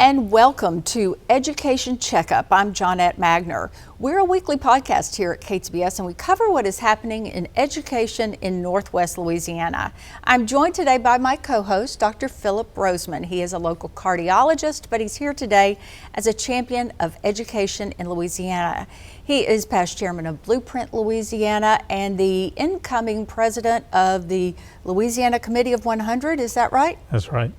and welcome to Education Checkup. I'm Johnette Magner. We're a weekly podcast here at KTBS, and we cover what is happening in education in Northwest Louisiana. I'm joined today by my co-host, Dr. Philip Roseman. He is a local cardiologist, but he's here today as a champion of education in Louisiana. He is past chairman of Blueprint Louisiana and the incoming president of the Louisiana Committee of 100. Is that right? That's right.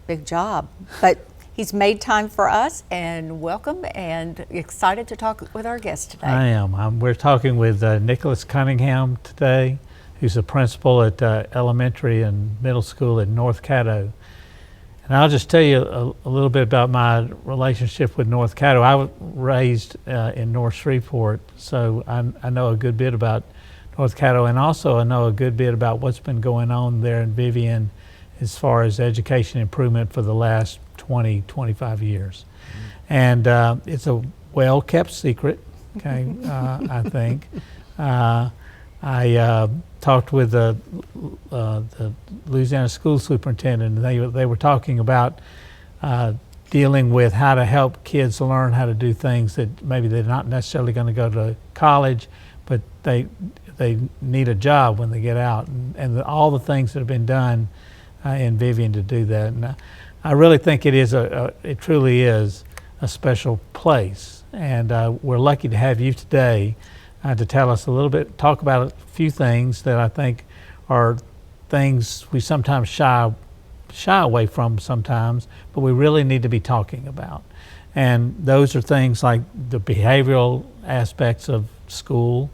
Big job. But he's made time for us, and welcome, and excited to talk with our guest today. I am. We're talking with Nicolas Cunningham today, who's a principal at elementary and middle school at North Caddo. And I'll just tell you a little bit about my relationship with North Caddo. I was raised in North Shreveport, so I know a good bit about North Caddo, and also I know a good bit about what's been going on there in Vivian as far as education improvement for the last 20, 25 years. And it's a well-kept secret, okay, I think. I talked with the Louisiana school superintendent, and they were talking about dealing with how to help kids learn how to do things that maybe they're not necessarily going to go to college, but they need a job when they get out, and all the things that have been done in Vivian to do that. And I really think it truly is a special place, and we're lucky to have you today to tell us a little bit, talk about a few things that I think are things we sometimes shy away from sometimes, but we really need to be talking about. And those are things like the behavioral aspects of school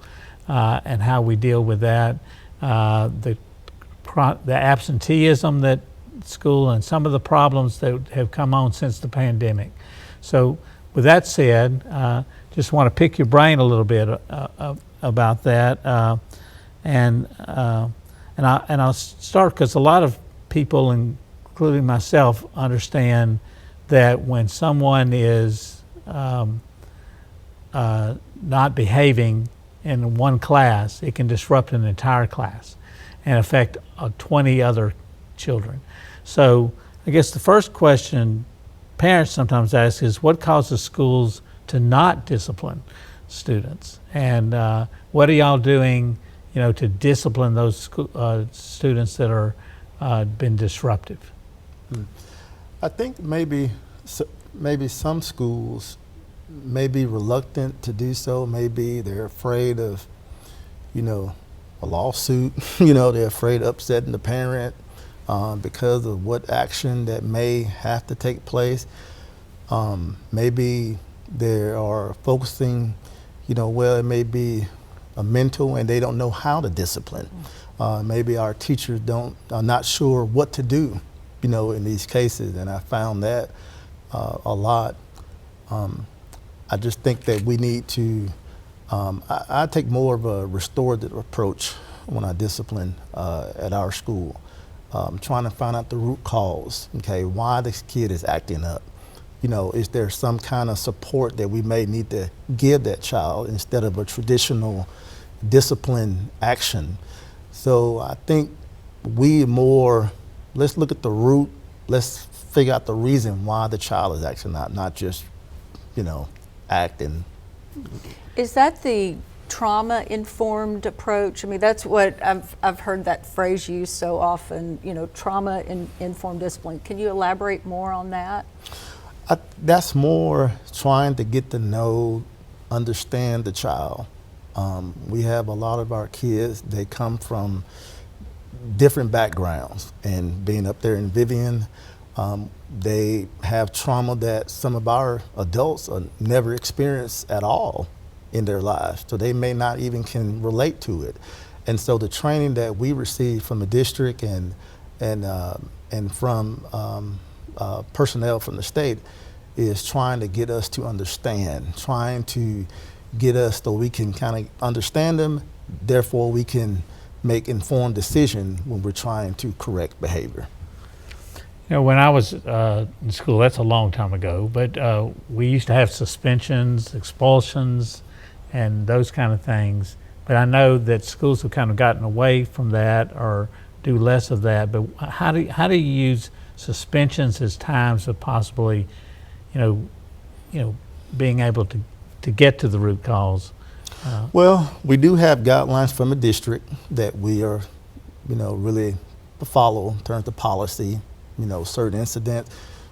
and how we deal with that, the absenteeism that school and some of the problems that have come on since the pandemic. So with that said, just want to pick your brain a little bit about that, and I'll start because a lot of people, including myself, understand that when someone is not behaving in one class, it can disrupt an entire class and affect 20 other children. So I guess the first question parents sometimes ask is, what causes schools to not discipline students? And what are y'all doing, to discipline those students that are been disruptive? I think maybe some schools may be reluctant to do so. Maybe they're afraid of, a lawsuit. They're afraid of upsetting the parent because of what action that may have to take place. Maybe they are focusing, it may be a mental and they don't know how to discipline. Maybe our teachers are not sure what to do, in these cases, and I found that a lot. I just think that we need to, I take more of a restorative approach when I discipline at our school. Trying to find out the root cause, okay, why this kid is acting up. Is there some kind of support that we may need to give that child instead of a traditional discipline action? So I think let's look at the root, let's figure out the reason why the child is acting up, not just, acting. Is that the trauma-informed approach? I mean, that's what I've heard that phrase used so often, trauma-informed discipline. Can you elaborate more on that? That's more trying to get to know, understand the child. We have a lot of our kids, they come from different backgrounds, and being up there in Vivian, they have trauma that some of our adults never experienced at all in their lives, so they may not even can relate to it. And so the training that we receive from the district and from personnel from the state is trying to get us to understand, trying to get us so we can kind of understand them, therefore we can make informed decisions when we're trying to correct behavior. When I was in school, that's a long time ago, but we used to have suspensions, expulsions, and those kind of things. But I know that schools have kind of gotten away from that or do less of that. But how do you use suspensions as times of possibly being able to get to the root cause. Well, we do have guidelines from the district that we are, really to follow in terms of policy. Certain incidents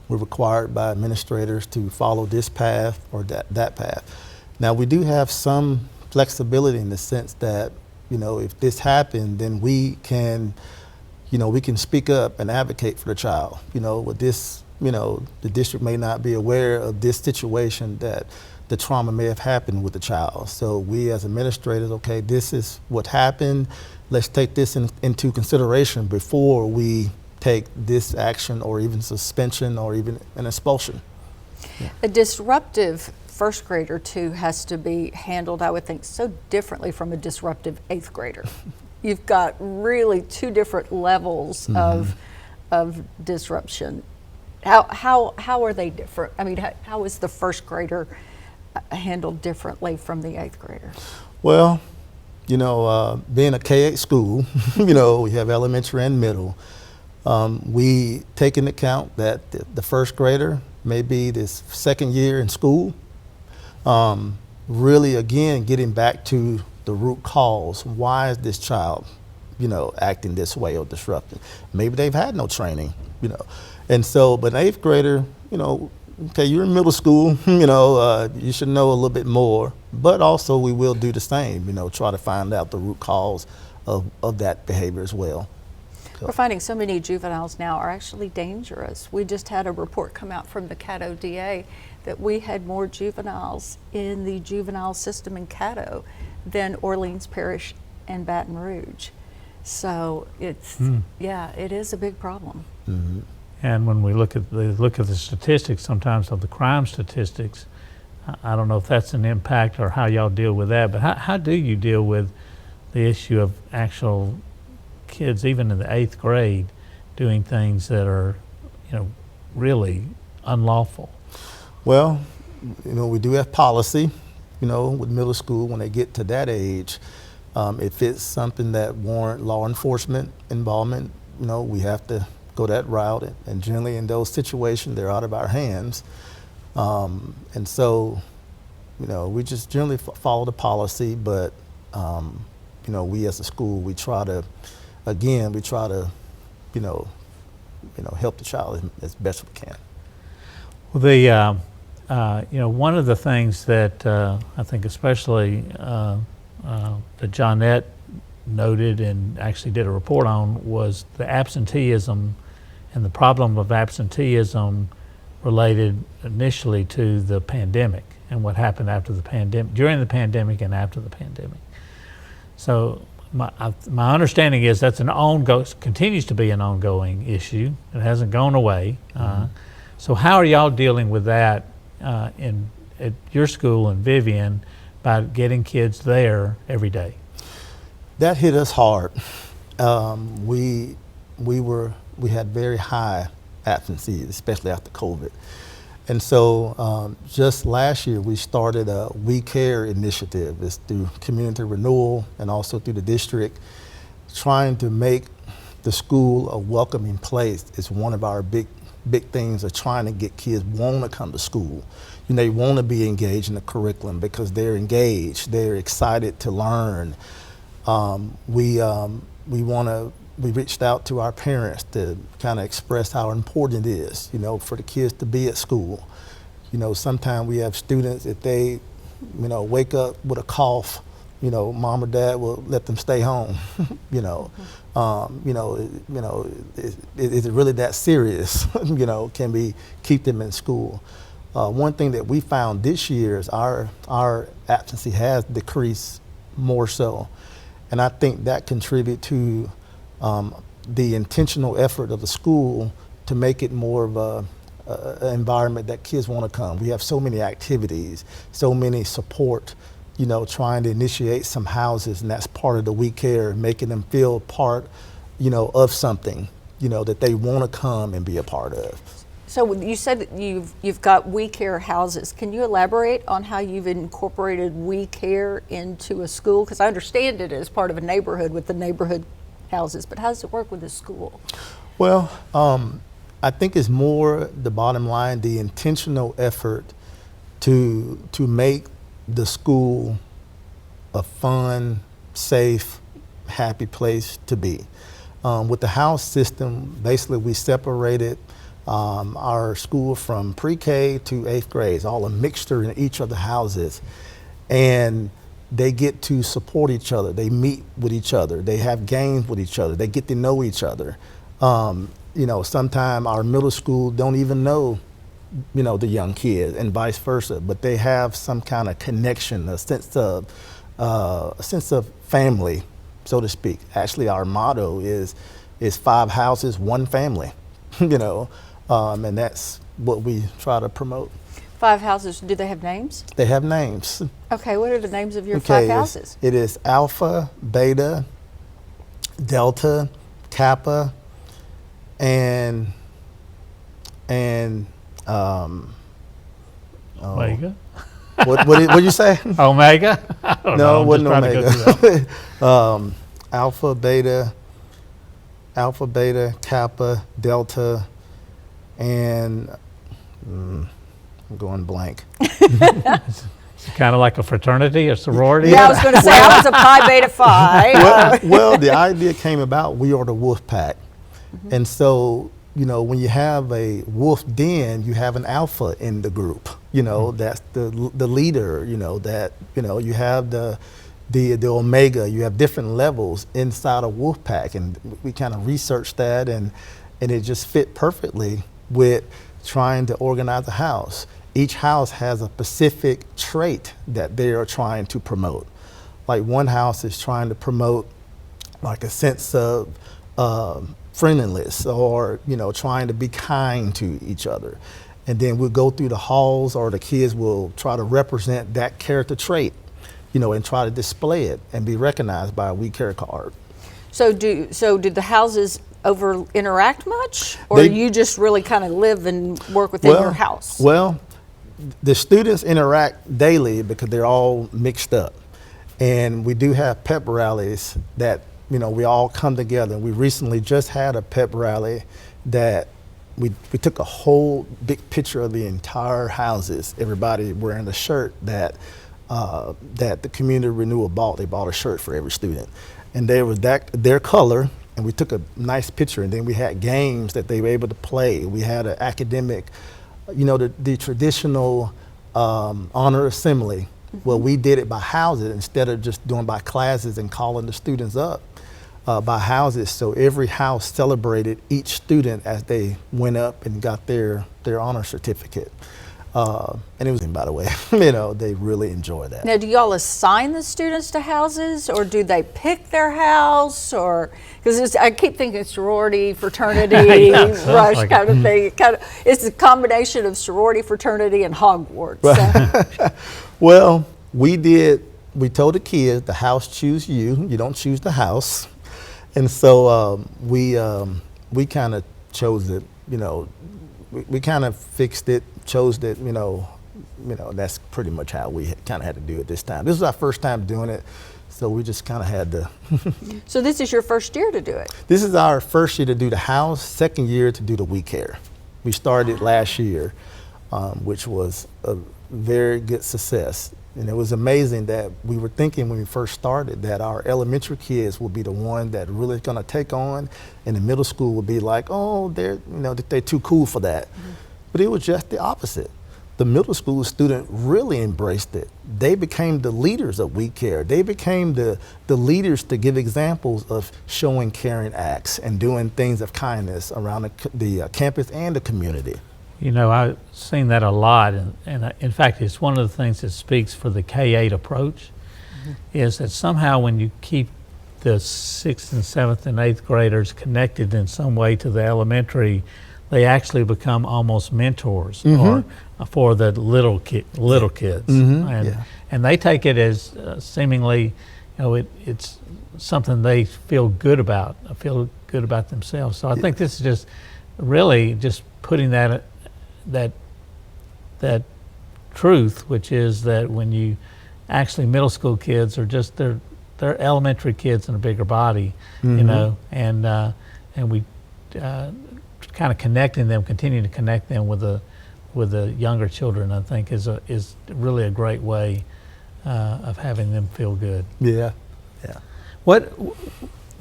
we're required by administrators to follow this path or that path. Now, we do have some flexibility in the sense that, if this happened, then we can speak up and advocate for the child. With this, the district may not be aware of this situation that the trauma may have happened with the child. So we as administrators, okay, this is what happened. Let's take this into consideration before we take this action or even suspension or even an expulsion. Yeah. A disruptive first grader too has to be handled, I would think, so differently from a disruptive eighth grader. You've got really two different levels of disruption. How are they different? I mean, how is the first grader handled differently from the eighth grader? Well, being a K-8 school, we have elementary and middle. We take into account that the first grader may be this second year in school. Really, again, getting back to the root cause. Why is this child, acting this way or disrupting? Maybe they've had no training, And so, but an eighth grader, okay, you're in middle school, you should know a little bit more, but also we will do the same, try to find out the root cause of that behavior as well. We're finding so many juveniles now are actually dangerous. We just had a report come out from the Caddo DA that we had more juveniles in the juvenile system in Caddo than Orleans Parish and Baton Rouge. So it's, it is a big problem. Mm-hmm. And when we look at the statistics, sometimes of the crime statistics, I don't know if that's an impact or how y'all deal with that, but how do you deal with the issue of actual kids, even in the eighth grade, doing things that are, really unlawful? Well, we do have policy, with middle school when they get to that age. If it's something that warrant law enforcement involvement, we have to go that route, and generally in those situations they're out of our hands, and so we just generally follow the policy, but we as a school we try to help the child as best we can. Well, one of the things that I think especially that Johnette noted and actually did a report on was the absenteeism and the problem of absenteeism related initially to the pandemic and what happened after the pandemic, during the pandemic and after the pandemic. So my understanding is that's continues to be an ongoing issue. It hasn't gone away. So how are y'all dealing with that at your school in Vivian by getting kids there every day? That hit us hard. We had very high absences, especially after COVID. And so just last year, we started a We Care initiative. It's through community renewal and also through the district, trying to make the school a welcoming place. It's one of our big things of trying to get kids want to come to school. They want to be engaged in the curriculum because they're engaged, they're excited to learn. We reached out to our parents to kind of express how important it is, for the kids to be at school. Sometimes we have students, if they, wake up with a cough, mom or dad will let them stay home. Is it really that serious? Can we keep them in school? One thing that we found this year is our absency has decreased more so. And I think that contribute to the intentional effort of the school to make it more of an environment that kids want to come. We have so many activities, so many support, trying to initiate some houses, and that's part of the We Care, making them feel part, of something, that they want to come and be a part of. So you said that you've got We Care houses. Can you elaborate on how you've incorporated We Care into a school? Because I understand it as part of a neighborhood with the neighborhood houses, but how does it work with the school? Well, I think it's more the bottom line, the intentional effort to make the school a fun, safe, happy place to be. With the house system, basically we separated our school from pre-K to 8th grade, it's all a mixture in each of the houses. And they get to support each other, they meet with each other, they have games with each other, they get to know each other. You know, sometimes our middle school don't even know, you know, the young kids and vice versa, but they have some kind of connection, a sense of family, so to speak. Actually, our motto is 5 houses, 1 family, you know, and that's what we try to promote. 5 houses, do they have names? They have names. Okay, what are the names of your 5 houses? It is Alpha, Beta, Delta, Kappa, and Omega? what did you say? Omega? I don't know. No, it wasn't I'm just trying to go through Omega. that. Alpha, Beta, Kappa, Delta, and I'm going blank. It's kind of like a fraternity or sorority? Yeah, I was going to say, I was a Pi Beta Phi. Well, the idea came about, we are the wolf pack. And so, you know, when you have a wolf den, you have an alpha in the group. You know, that's the leader. You know that. You know, you have the omega. You have different levels inside a wolf pack, and we kind of researched that, and it just fit perfectly with trying to organize a house. Each house has a specific trait that they are trying to promote. Like one house is trying to promote like a sense of friendliness, or, you know, trying to be kind to each other. And then we'll go through the halls, or the kids will try to represent that character trait, you know, and try to display it and be recognized by a We Care card. So do the houses interact much, or you just really kind of live and work within your house? Well, the students interact daily because they're all mixed up. And we do have pep rallies that, you know, we all come together. We recently just had a pep rally that we took a whole big picture of the entire houses, everybody wearing the shirt that the community renewal bought. They bought a shirt for every student. And they was their color, and we took a nice picture, and then we had games that they were able to play. We had an academic, you know, the traditional honor assembly. Well, we did it by houses instead of just doing by classes and calling the students up by houses. So every house celebrated each student as they went up and got their honor certificate. And it was, by the way, you know, they really enjoy that. Now, do y'all assign the students to houses, or do they pick their house, or because I keep thinking sorority, fraternity, rush like kind of thing. It's a combination of sorority, fraternity, and Hogwarts. So. Well, we told the kids the house choose you. You don't choose the house. And so we kind of chose it, you know, we kind of fixed it, chose that, you know, that's pretty much how we kind of had to do it this time. This was our first time doing it, so we just kind of had to. So this is your first year to do it? This is our first year to do the house, second year to do the We Care. We started last year, which was a very good success. And it was amazing that we were thinking when we first started that our elementary kids would be the one that really going to take on, and the middle school would be like, oh, they're too cool for that. Mm-hmm. But it was just the opposite. The middle school student really embraced it. They became the leaders of We Care. They became the leaders to give examples of showing caring acts and doing things of kindness around the campus and the community. You know, I've seen that a lot, and in fact, it's one of the things that speaks for the K-8 approach, is that somehow when you keep the 6th and 7th and 8th graders connected in some way to the elementary, they actually become almost mentors or for the little kids, and they take it as seemingly, you know, it's something they feel good about themselves. So I think this is just really just putting that truth, which is that when you actually, middle school kids are just they're elementary kids in a bigger body, you know, and we kind of connecting them, continuing to connect them with the younger children, I think is really a great way of having them feel good. Yeah.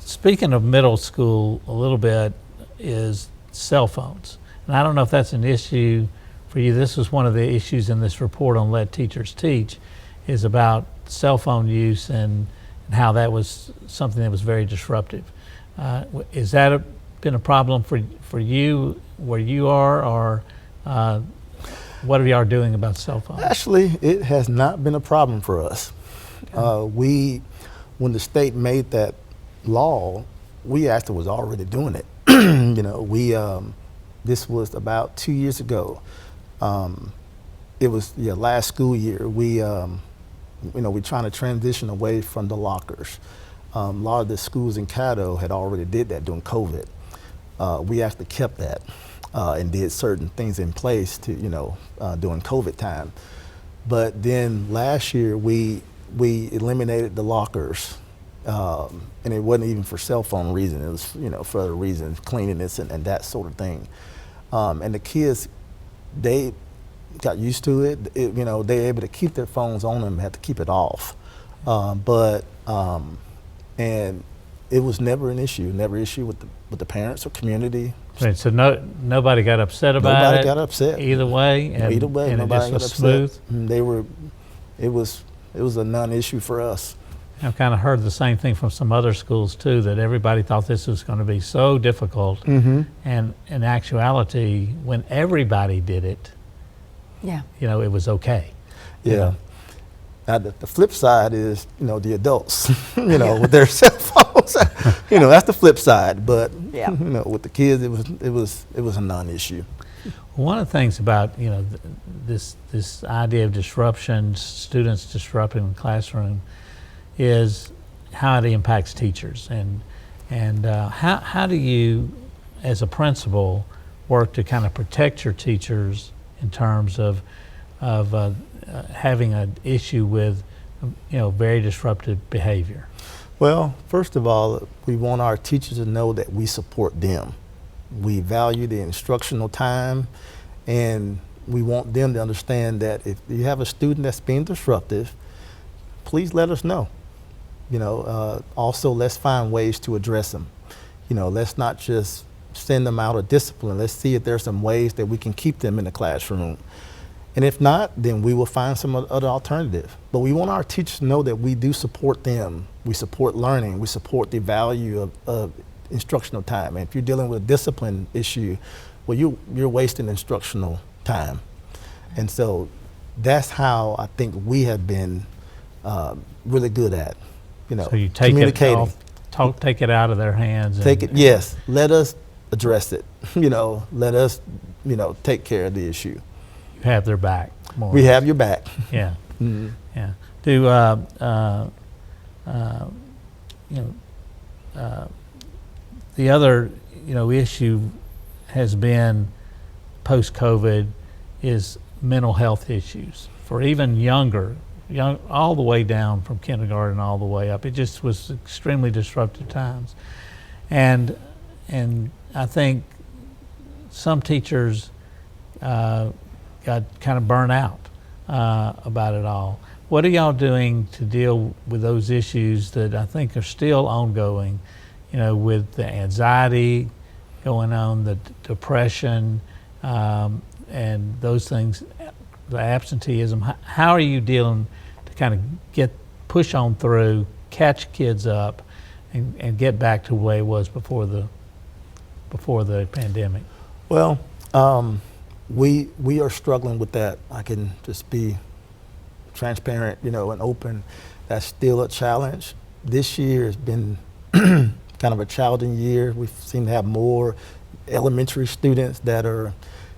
Speaking of middle school a little bit, is cell phones. And I don't know if that's an issue for you. This was one of the issues in this report on Let Teachers Teach, is about cell phone use and how that was something that was very disruptive. Is that been a problem for you where you are, or what are y'all doing about cell phones? Actually, it has not been a problem for us. When the state made that law, we actually was already doing it. This was about 2 years ago. It was last school year. We're trying to transition away from the lockers. A lot of the schools in Caddo had already did that during COVID. We actually kept that and did certain things in place to during COVID time. But then last year we eliminated the lockers. And it wasn't even for cell phone reasons. It was for other reasons, cleanliness and that sort of thing. And the kids, they got used to it. They're able to keep their phones on them, had to keep it off. And it was never an issue with the parents or community. Right, so nobody got upset about it? Nobody got upset. Either way? And nobody it just got was upset. smooth? It was a non-issue for us. I've kind of heard the same thing from some other schools too, that everybody thought this was going to be so difficult. Mm-hmm. And in actuality, when everybody did it, it was okay. Yeah. Now the flip side is, the adults, with their cell phones. That's the flip side. But with the kids, it was a non-issue. One of the things about this idea of disruption, students disrupting the classroom, is how it impacts teachers, and how do you, as a principal, work to kind of protect your teachers in terms of having an issue with very disruptive behavior? Well, first of all, we want our teachers to know that we support them. We value the instructional time, and we want them to understand that if you have a student that's being disruptive, please let us know. Also, let's find ways to address them. Let's not just send them out of discipline. Let's see if there's some ways that we can keep them in the classroom. And if not, then we will find some other alternative. But we want our teachers to know that we do support them. We support learning. We support the value of instructional time. And if you're dealing with a discipline issue, well, you're wasting instructional time. And so that's how I think we have been really good at. So you take communicating. Take it out of their hands. Yes. Let us address it. Let us, take care of the issue. You have their back. We have your back. Yeah. Mm-hmm. Yeah. The other, issue has been post-COVID is mental health issues for even young, all the way down from kindergarten all the way up. It just was extremely disruptive times. And I think some teachers got kind of burnt out about it all. What are y'all doing to deal with those issues that I think are still ongoing, with the anxiety going on, the depression, and those things, the absenteeism? How are you dealing to kind of push on through, catch kids up, and get back to the way it was before the pandemic? Well, we are struggling with that. I can just be transparent, and open. That's still a challenge. This year has been kind of a challenging year. We seem to have more elementary students that are,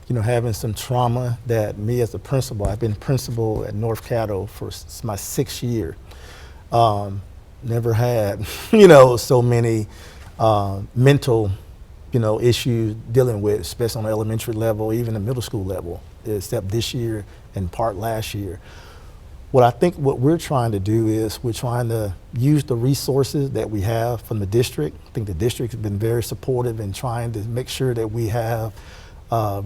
having some trauma. That me as a principal, I've been principal at North Caddo for my 6th year. Never had, so many mental, issues dealing with, especially on the elementary level, even the middle school level, except this year and part last year. what I think what we're trying to do is we're trying to use the resources that we have from the district. I think the district has been very supportive in trying to make sure that we have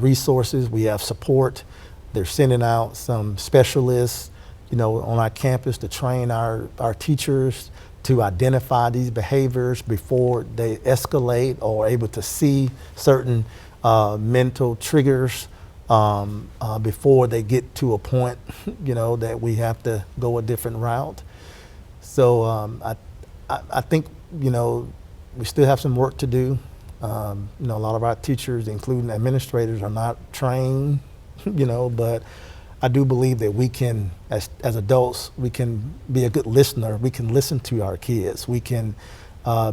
resources, we have support. They're sending out some specialists, on our campus to train our teachers to identify these behaviors before they escalate, or able to see certain mental triggers before they get to a point, that we have to go a different route. So I think, we still have some work to do. A lot of our teachers, including administrators, are not trained, but I do believe that we can, as adults, we can be a good listener. We can listen to our kids. We can try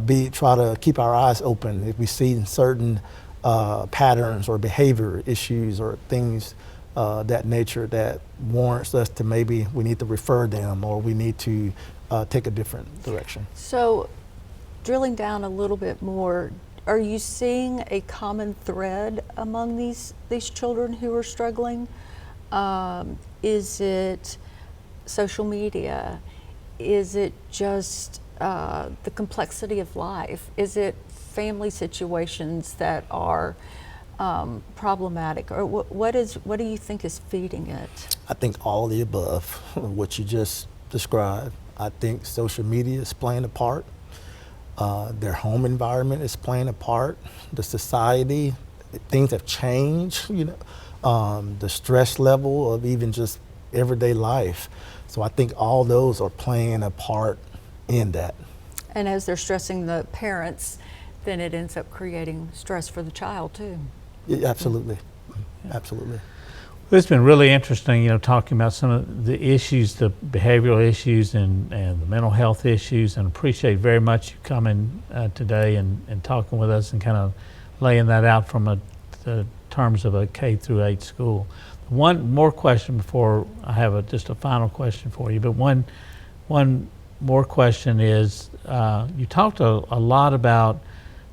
to keep our eyes open if we see certain patterns or behavior issues or things that nature that warrants us to maybe we need to refer them, or we need to take a different direction. So, drilling down a little bit more, are you seeing a common thread among these children who are struggling? Is it social media? Is it just the complexity of life? Is it family situations that are problematic? Or what do you think is feeding it? I think all of the above, what you just described. I think social media is playing a part. Their home environment is playing a part. The society, things have changed, the stress level of even just everyday life. So I think all those are playing a part in that. And as they're stressing the parents, then it ends up creating stress for the child too. Yeah, absolutely. Absolutely. Well, it's been really interesting, talking about some of the issues, the behavioral issues and the mental health issues, and appreciate very much you coming today and talking with us and kind of laying that out from the terms of a K-8 school. One more question before I have just a final question for you, but one more question is, you talked a lot about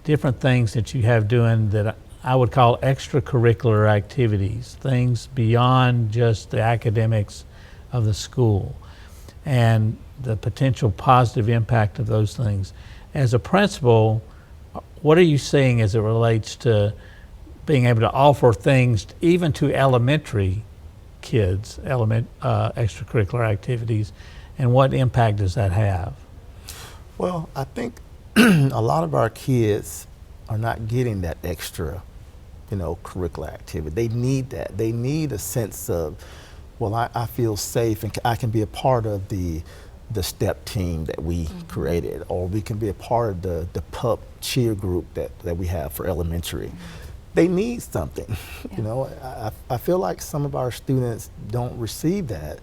different things that you have doing that I would call extracurricular activities, things beyond just the academics of the school, and the potential positive impact of those things. As a principal, what are you seeing as it relates to being able to offer things even to elementary kids, extracurricular activities, and what impact does that have? Well, I think a lot of our kids are not getting that extra, curricular activity. They need that. They need a sense of, well, I feel safe and I can be a part of the step team that we created, or we can be a part of the pup cheer group that we have for elementary. They need something. Yeah. I feel like some of our students don't receive that,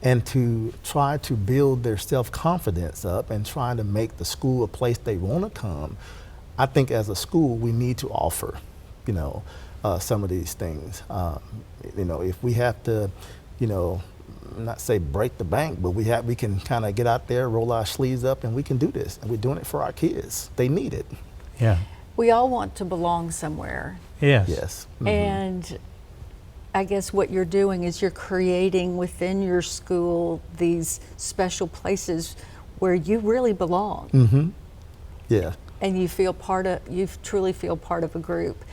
and to try to build their self-confidence up and trying to make the school a place they want to come, I think as a school we need to offer, some of these things. If we have to, not say break the bank, but we can kind of get out there, roll our sleeves up, and we can do this. And we're doing it for our kids. They need it. Yeah. We all want to belong somewhere. Yes. Yes. Mm-hmm. And I guess what you're doing is you're creating within your school these special places where you really belong. Mm-hmm. Yeah. And you truly feel part of a group.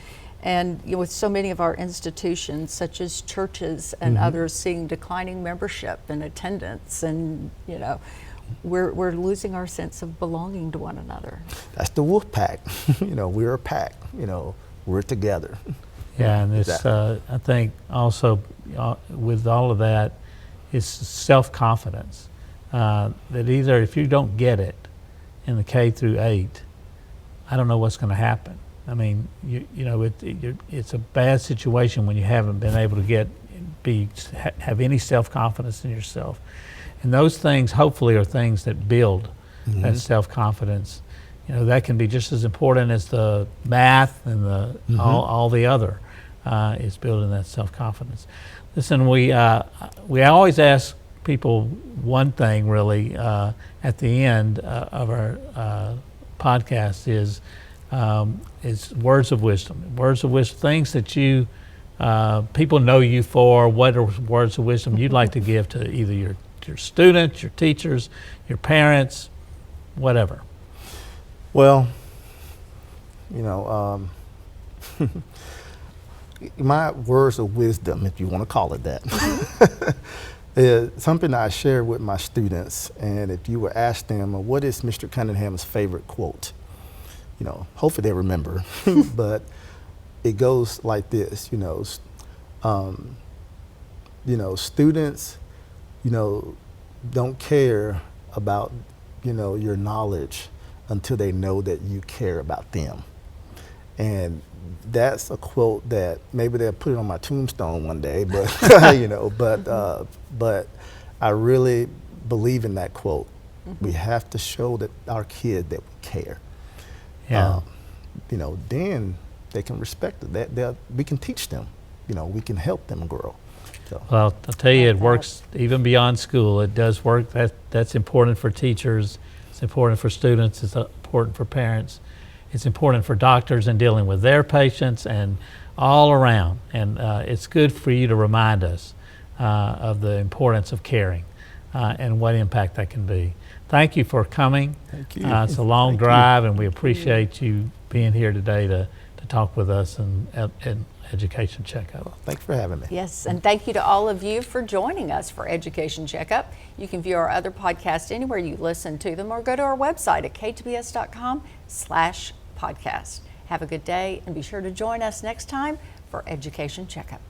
And with so many of our institutions, such as churches and others, seeing declining membership and attendance, and we're losing our sense of belonging to one another. That's the wolf pack. We're a pack. We're together. Yeah, and it's Exactly. I think also with all of that, it's self-confidence. That either if you don't get it in the K-8, I don't know what's going to happen. I mean, it's a bad situation when you haven't been able to have any self-confidence in yourself. And those things hopefully are things that build that self-confidence. That can be just as important as the math and all the other is building that self-confidence. Listen, we always ask people one thing really at the end of our podcast is words of wisdom. Words of wisdom, things that people know you for. What are words of wisdom you'd like to give to either your your students, your teachers, your parents, whatever? Well, my words of wisdom, if you want to call it that, is something I share with my students. And if you were asked them, what is Mr. Cunningham's favorite quote? Hopefully they remember, but it goes like this, students, don't care about, your knowledge until they know that you care about them. And that's a quote that maybe they'll put it on my tombstone one day, but, but I really believe in that quote. Mm-hmm. We have to show that our kids that we care. Yeah. Then they can respect it. We can teach them. We can help them grow. So. Well, I'll tell you, it works even beyond school. It does work. That's important for teachers. It's important for students. It's important for parents. It's important for doctors in dealing with their patients and all around. And it's good for you to remind us of the importance of caring and what impact that can be. Thank you for coming. Thank you. It's a long drive, and we appreciate you being here today to talk with us and Education Checkup. Thanks for having me. Yes, and thank you to all of you for joining us for Education Checkup. You can view our other podcasts anywhere you listen to them, or go to our website at k2bs.com/podcast. Have a good day, and be sure to join us next time for Education Checkup.